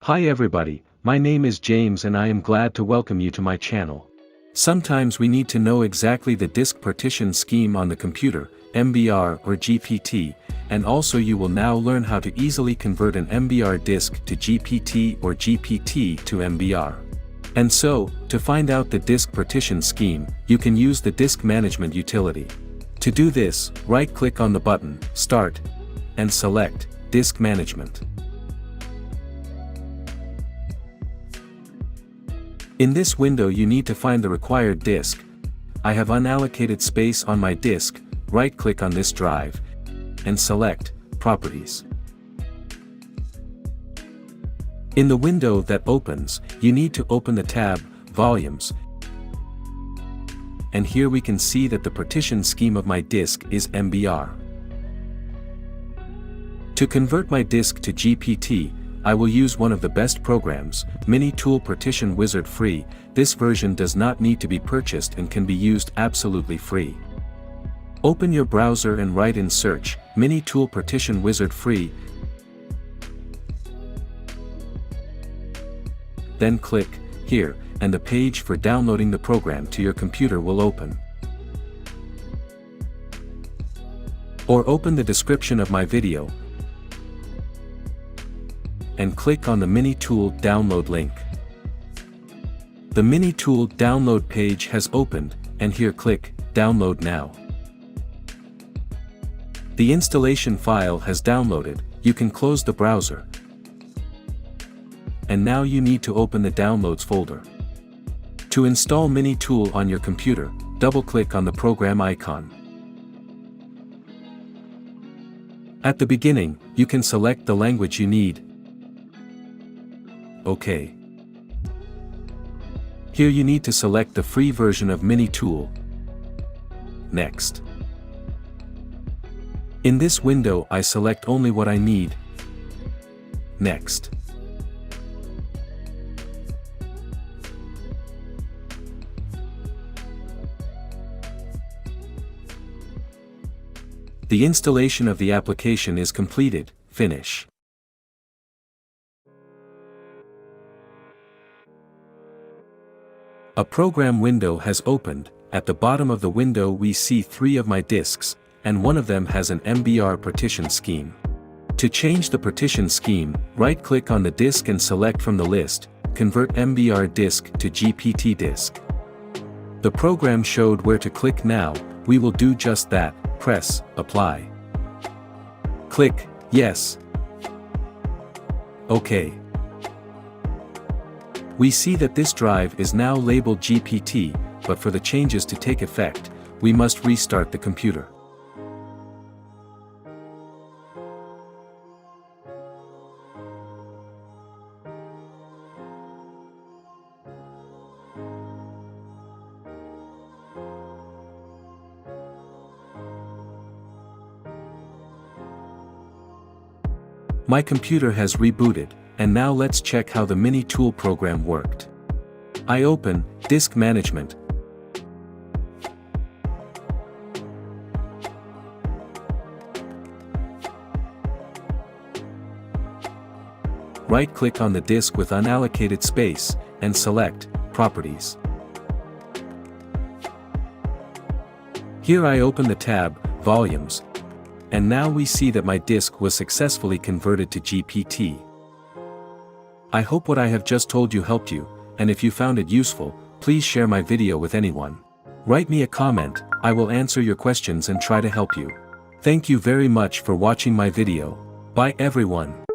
Hi everybody, my name is James and I am glad to welcome you to my channel. Sometimes we need to know exactly the disk partition scheme on the computer, MBR or GPT, and also you will now learn how to easily convert an MBR disk to GPT or GPT to MBR. And so, to find out the disk partition scheme, you can use the disk management utility. To do this, right-click on the button, Start, and select Disk Management. In this window you need to find the required disk. I have unallocated space on my disk, right-click on this drive, and select Properties. In the window that opens, you need to open the tab, Volumes. And here we can see that the partition scheme of my disk is MBR. To convert my disk to GPT, I will use one of the best programs, Mini Tool Partition Wizard free. This version does not need to be purchased and can be used absolutely free. Open your browser and write in search, Mini Tool Partition Wizard free. Then click here, and the page for downloading the program to your computer will open. Or open the description of my video and click on the Mini Tool download link. The Mini Tool download page has opened, and here click Download Now. The installation file has downloaded. You can close the browser. And now you need to open the Downloads folder. To install Mini Tool on your computer, double-click on the program icon. At the beginning, you can select the language you need. OK. Here you need to select the free version of Mini Tool. Next. In this window I select only what I need. Next. The installation of the application is completed. Finish. A program window has opened. At the bottom of the window we see 3 of my disks, and one of them has an MBR partition scheme. To change the partition scheme, right-click on the disk and select from the list, Convert MBR disk to GPT disk. The program showed where to click now. We will do just that. Press Apply. Click Yes. OK. We see that this drive is now labeled GPT, but for the changes to take effect, we must restart the computer. My computer has rebooted, and now let's check how the Mini Tool program worked. I open Disk Management. Right-click on the disk with unallocated space, and select Properties. Here I open the tab, Volumes. And now we see that my disk was successfully converted to GPT. I hope what I have just told you helped you, and if you found it useful, please share my video with anyone. Write me a comment, I will answer your questions and try to help you. Thank you very much for watching my video. Bye everyone.